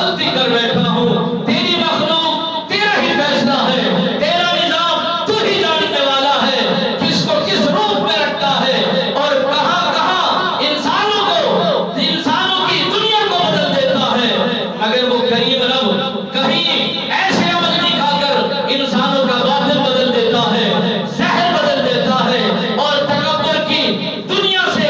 غلطی کر بیٹھا ہوں، تیری مخلوق تیرا ہی فیصلہ ہے، تیرا نظام تو ہی جاننے والا ہے، کس کو کس روپ میں رکھتا ہے اور کہاں کہاں انسانوں کی دنیا کو بدل دیتا ہے۔ مگر وہ کریم رب کہیں ایسے عمل دکھا کر انسانوں کا باطن بدل دیتا ہے، ذہن بدل دیتا ہے اور تکبر کی دنیا سے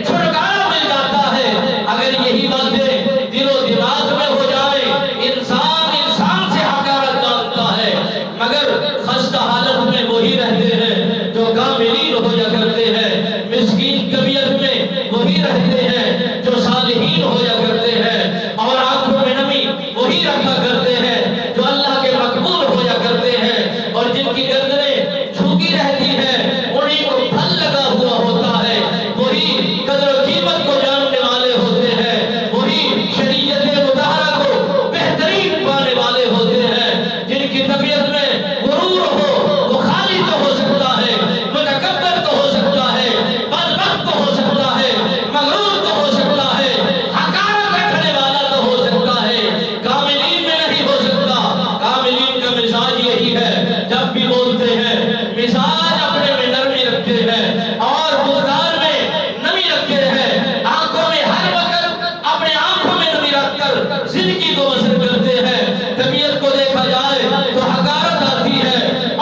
چھٹکارا مل جاتا ہے۔ اگر یہی باتیں دل و دماغ میں ہو جائے، انسان سے حقارت جانتا ہے، مگر خستہ حالت میں وہی رہتے ہیں جو کاملین ہو جا کرتے ہیں، مسکین طبیعت میں وہی رہتے ہیں جو صالحین ہو جا کرتے ہیں، اور آنکھوں میں نمی وہی رکھا کرتے ہیں جو اللہ کے مقبول ہو جا کرتے ہیں، اور جن کی گردنیں جھکی رہتی ہیں انہیں کو پھل لگا ہوا ہوتا ہے، وہی قدر و قیمت کو جاننے والے ہوتے ہیں، وہی شریعت مطہرہ کو بہترین پانے والے ہوتے ہیں۔ جن کی طبیعت میں غرور ہو، وہ خالی تو ہو سکتا ہے، متکبر تو ہو سکتا ہے، بدبخت تو ہو سکتا ہے، مغرور تو ہو سکتا ہے، حقارت رکھنے والا تو ہو سکتا ہے، کاملین میں نہیں ہو سکتا۔ کاملین کا مزاج یہی ہے، جب بھی بولتے ہیں مزاج اپنے میں نرمی رکھتے ہیں اور گفتار میں نمی رکھتے ہیں، آنکھوں میں ہر وقت اپنے آنکھوں میں نمی رکھ کر زندگی کو بسر کرتے ہیں۔ طبیعت کو دیکھا جائے تو حقارت آتی ہے،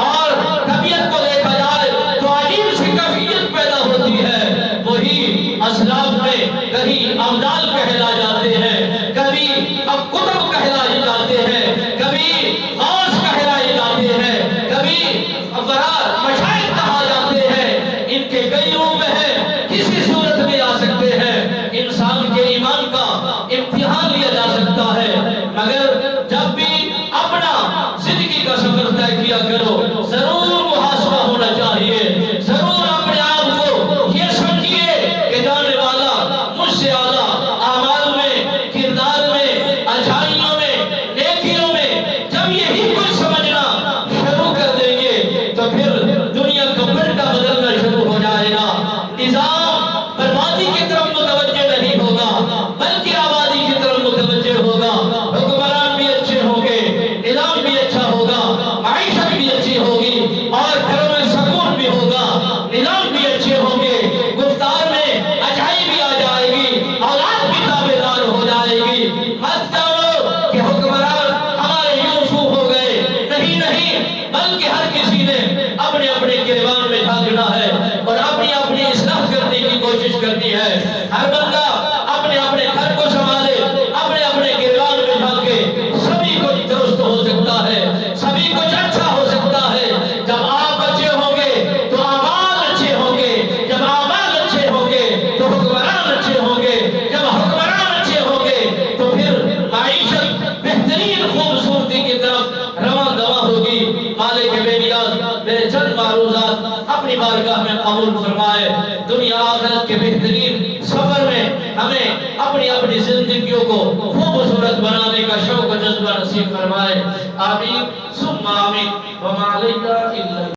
اور طبیعت کو دیکھا جائے تو عجیب سی کیفیت پیدا ہوتی ہے۔ وہی اسلاف میں کہیں ابدال کہلا جاتے ہیں، کبھی اب قطب کہلائے جاتے ہیں، کبھی غوث کہلائے جاتے ہیں، کبھی افراد مشائخ کہا جاتے ہیں۔ ان کے کئی روپ ہیں، کسی صورت میں آ سکتے ہیں، انسان کے ایمان کا امتحان لیا جا سکتا ہے۔ مگر جب بھی اپنا زندگی کا سفر طے کیا کرو، ضرور محاسبہ ہونا چاہیے، ضرور اپنے آپ کو یہ سمجھیے کہ جانے والا مجھ سے اعلیٰ اعمال میں، کردار میں، اچھائیوں میں، نیکیوں میں جب یہی کچھ سمجھنا شروع کر دیں گے تو پھر دنیا کا پلٹا بدلنا شروع ہو جائے گا۔ نظام بربادی کی طرف متوجہ نہیں ہوگا بلکہ آبادی کی طرف متوجہ ہوگا، حکمران بھی اچھے ہوں گے، نظام بھی اچھا ہوگا، معیشت بھی اچھی ہوگی، اور گھروں میں سکون بھی ہوگا، نظام بھی اچھے ہوں گے، گفتار میں اچھائی بھی آ جائے گی، اولاد بھی تابعدار ہو جائے گی۔ مت جانو کہ حکمران ہمارے یوسف ہو گئے، نہیں، بلکہ ہر کسی نے اپنے اپنے گریبان میں جھانکنا ہے اور اپنی اپنی اصلاح کرنے کی کوشش کرنی ہے۔ ہر بندہ اپنے اپنے گھر کو سنبھالے، اپنے اپنے گریبان میں جھانکے، سبھی کچھ درست ہو سکتا ہے، سبھی کچھ اچھا ہو سکتا ہے۔ جب آپ اچھے ہوں گے تو اعمال اچھے ہوں گے، جب اعمال اچھے ہوں گے تو حکمران اچھے ہوں گے، جب حکمران اچھے ہوں گے تو پھر معیشت بہترین خوبصورتی کی طرف رواں دواں ہوگی۔ مالک بے نیاز میرے چند معروضات اپنی بارگاہ میں قبول فرمائے، دنیا آخرت کے بہترین سفر میں ہمیں اپنی اپنی زندگیوں کو خوبصورت بنانے کا شوق و جذبہ نصیب فرمائے۔ آمین ثم آمین۔ وما علینا الا